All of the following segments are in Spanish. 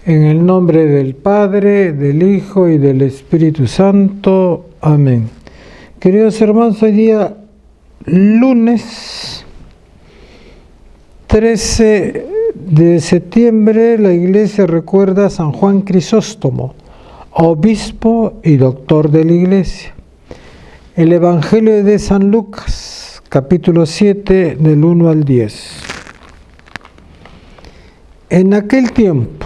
En el nombre del Padre, del Hijo y del Espíritu Santo. Amén. Queridos hermanos, hoy día lunes 13 de septiembre la Iglesia recuerda a San Juan Crisóstomo, obispo y doctor de la Iglesia. El Evangelio de San Lucas, capítulo 7, del 1 al 10. En aquel tiempo,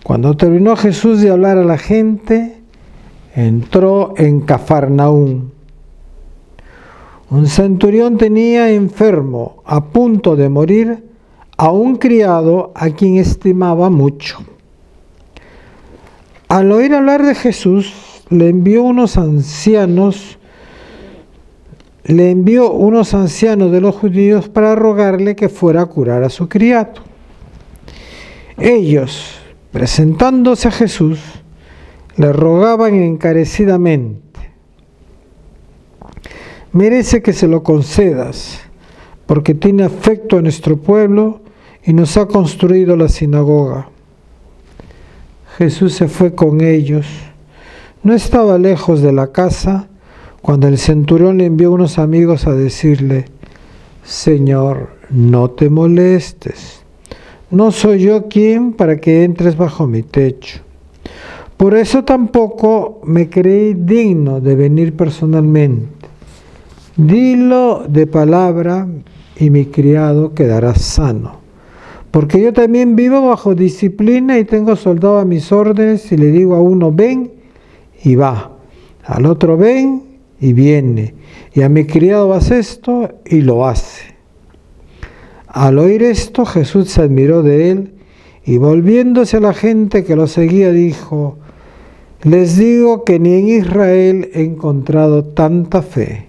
cuando terminó Jesús de hablar a la gente, entró en Cafarnaúm. Un centurión tenía enfermo, a punto de morir, a un criado a quien estimaba mucho. Al oír hablar de Jesús, le envió unos ancianos de los judíos para rogarle que fuera a curar a su criado. Ellos, presentándose a Jesús, le rogaban encarecidamente: merece que se lo concedas, porque tiene afecto a nuestro pueblo y nos ha construido la sinagoga. Jesús se fue con ellos. No estaba lejos de la casa cuando el centurión le envió unos amigos a decirle: Señor, no te molestes. No soy yo quien para que entres bajo mi techo. Por eso tampoco me creí digno de venir personalmente. Dilo de palabra y mi criado quedará sano. Porque yo también vivo bajo disciplina y tengo soldado a mis órdenes, y le digo a uno ven y va, al otro ven y viene, y a mi criado haz esto y lo hace. Al oír esto, Jesús se admiró de él y volviéndose a la gente que lo seguía dijo: les digo que ni en Israel he encontrado tanta fe.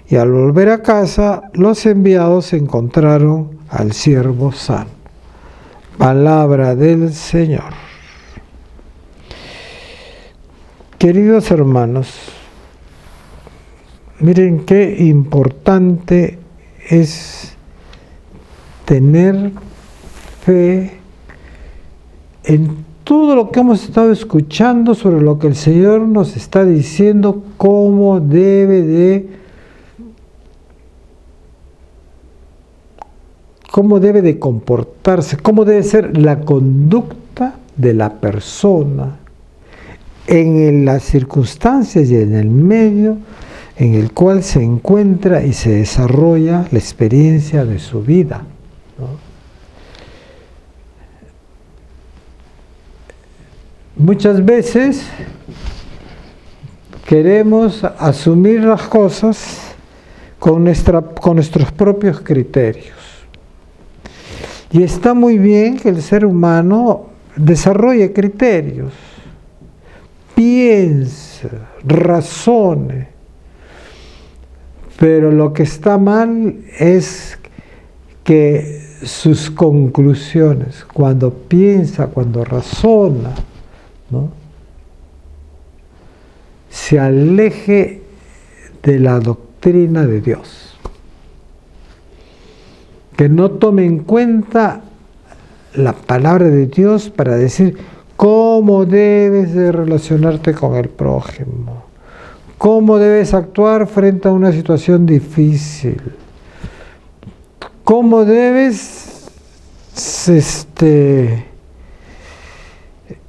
Y al volver a casa, los enviados encontraron al siervo sano. Palabra del Señor. Queridos hermanos, miren qué importante es tener fe en todo lo que hemos estado escuchando sobre lo que el Señor nos está diciendo, cómo debe de comportarse, cómo debe ser la conducta de la persona en las circunstancias y en el medio en el cual se encuentra y se desarrolla la experiencia de su vida, ¿no? Muchas veces queremos asumir las cosas con nuestros propios criterios. Y está muy bien que el ser humano desarrolle criterios, piense, razone, pero lo que está mal es que sus conclusiones, cuando piensa, cuando razona, ¿no?, se aleje de la doctrina de Dios. Que no tome en cuenta la palabra de Dios para decir cómo debes de relacionarte con el prójimo, cómo debes actuar frente a una situación difícil, cómo debes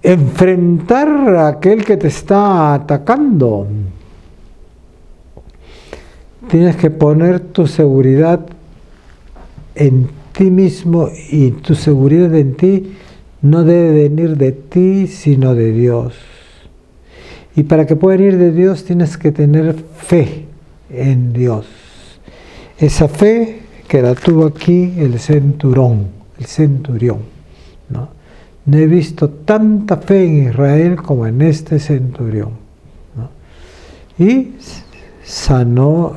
enfrentar a aquel que te está atacando. Tienes que poner tu seguridad en ti mismo, y tu seguridad en ti no debe venir de ti, sino de Dios. Y para que pueda venir de Dios tienes que tener fe en Dios. Esa fe que la tuvo aquí el centurión, ¿no? No he visto tanta fe en Israel como en este centurión, ¿no? Y sanó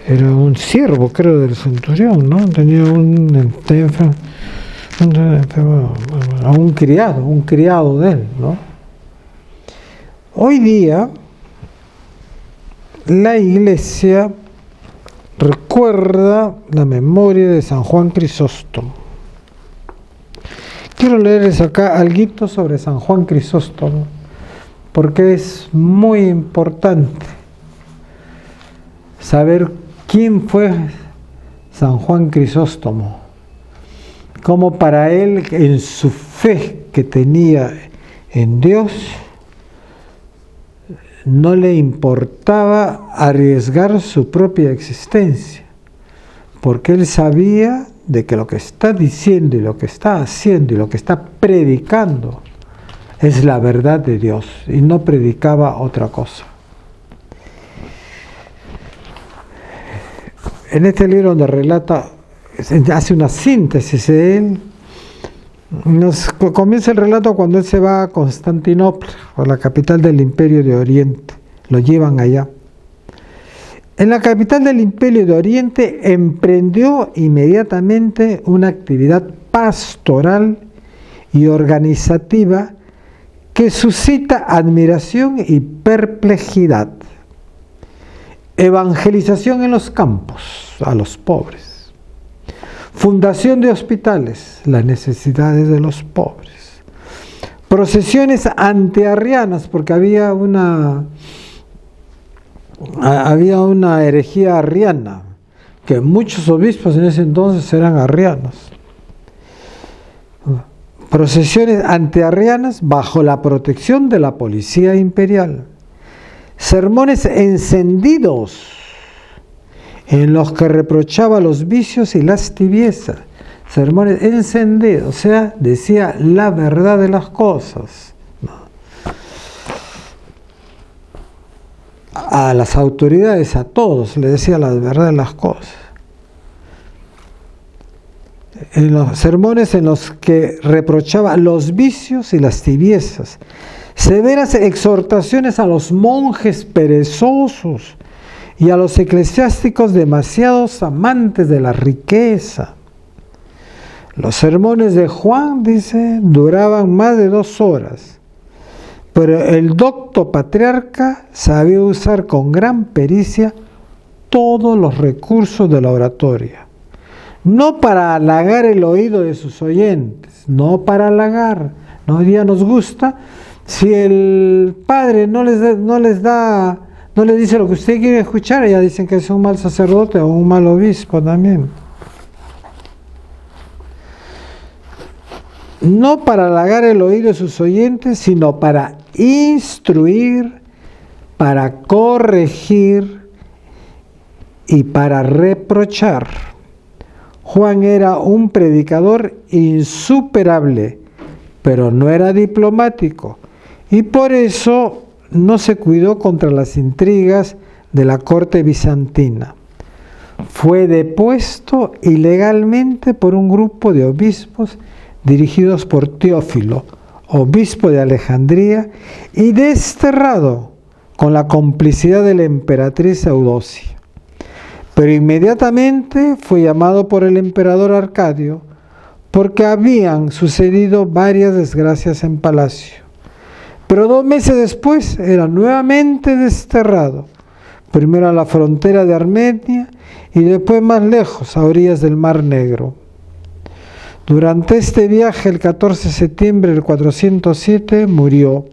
era un siervo, creo, del centurión, ¿no? Tenía un criado de él, ¿no? Hoy día la Iglesia recuerda la memoria de San Juan Crisóstomo. Quiero leerles acá algo sobre San Juan Crisóstomo, porque es muy importante saber quién fue San Juan Crisóstomo, cómo para él, en su fe que tenía en Dios, no le importaba arriesgar su propia existencia, porque él sabía de que lo que está diciendo y lo que está haciendo y lo que está predicando es la verdad de Dios, y no predicaba otra cosa. En este libro donde relata, hace una síntesis de él, comienza el relato cuando él se va a Constantinopla, o la capital del Imperio de Oriente, lo llevan allá. En la capital del Imperio de Oriente emprendió inmediatamente una actividad pastoral y organizativa que suscita admiración y perplejidad. Evangelización en los campos, a los pobres. Fundación de hospitales, las necesidades de los pobres. Procesiones antiarrianas, porque había una herejía arriana, que muchos obispos en ese entonces eran arrianos. Procesiones antiarrianas bajo la protección de la policía imperial. Sermones encendidos en los que reprochaba los vicios y las tibiezas. Sermones encendidos, o sea, decía la verdad de las cosas. A las autoridades, a todos, le decía la verdad de las cosas. En los sermones en los que reprochaba los vicios y las tibiezas. Severas exhortaciones a los monjes perezosos y a los eclesiásticos demasiados amantes de la riqueza. Los sermones de Juan, dice, duraban más de 2 horas, pero el docto patriarca sabía usar con gran pericia todos los recursos de la oratoria, no para halagar el oído de sus oyentes, no para halagar, no, hoy día nos gusta. Si el padre no les dice lo que usted quiere escuchar, ya dicen que es un mal sacerdote o un mal obispo también. No para halagar el oído de sus oyentes, sino para instruir, para corregir y para reprochar. Juan era un predicador insuperable, pero no era diplomático. Y por eso no se cuidó contra las intrigas de la corte bizantina. Fue depuesto ilegalmente por un grupo de obispos dirigidos por Teófilo, obispo de Alejandría, y desterrado con la complicidad de la emperatriz Eudocia. Pero inmediatamente fue llamado por el emperador Arcadio, porque habían sucedido varias desgracias en palacio. Pero 2 meses después era nuevamente desterrado, primero a la frontera de Armenia y después más lejos, a orillas del Mar Negro. Durante este viaje, el 14 de septiembre del 407, murió.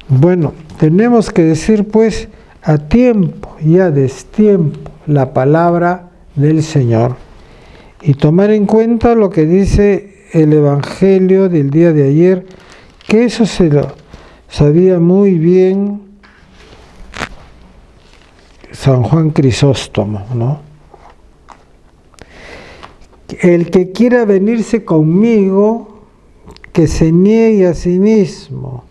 Bueno, tenemos que decir pues a tiempo y a destiempo la palabra del Señor y tomar en cuenta lo que dice el Evangelio del día de ayer, que eso se lo sabía muy bien San Juan Crisóstomo, ¿no? El que quiera venirse conmigo, que se niegue a sí mismo,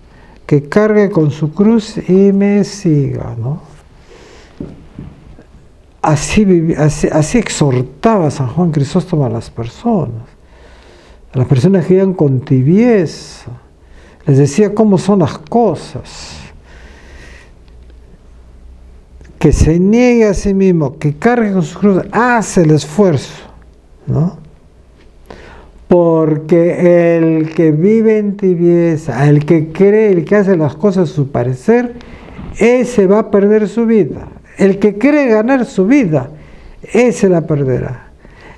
que cargue con su cruz y me siga, ¿no? Así exhortaba San Juan Crisóstomo a las personas que iban con tibieza, les decía cómo son las cosas, que se niegue a sí mismo, que cargue con su cruz, hace el esfuerzo, ¿no? Porque el que vive en tibieza, el que cree, el que hace las cosas a su parecer, ese va a perder su vida. El que cree ganar su vida, ese la perderá.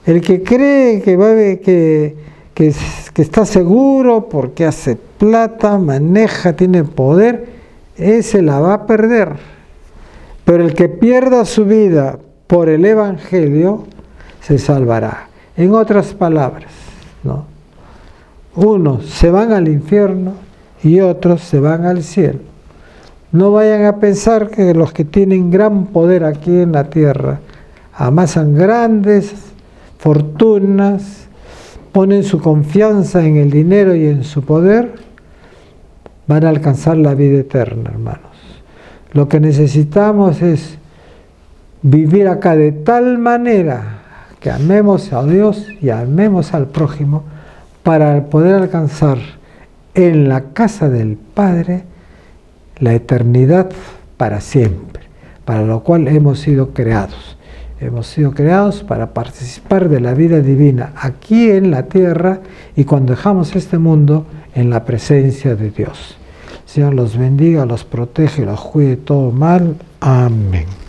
El que cree que está seguro porque hace plata, maneja, tiene poder, ese la va a perder. Pero el que pierda su vida por el Evangelio, se salvará. En otras palabras, ¿no? Unos se van al infierno y otros se van al cielo. No vayan a pensar que los que tienen gran poder aquí en la tierra amasan grandes fortunas, ponen su confianza en el dinero y en su poder, van a alcanzar la vida eterna, hermanos. Lo que necesitamos es vivir acá de tal manera que amemos a Dios y amemos al prójimo para poder alcanzar en la casa del Padre la eternidad para siempre, para lo cual hemos sido creados. Hemos sido creados para participar de la vida divina aquí en la tierra y cuando dejamos este mundo en la presencia de Dios. El Señor los bendiga, los protege, los cuide todo mal. Amén.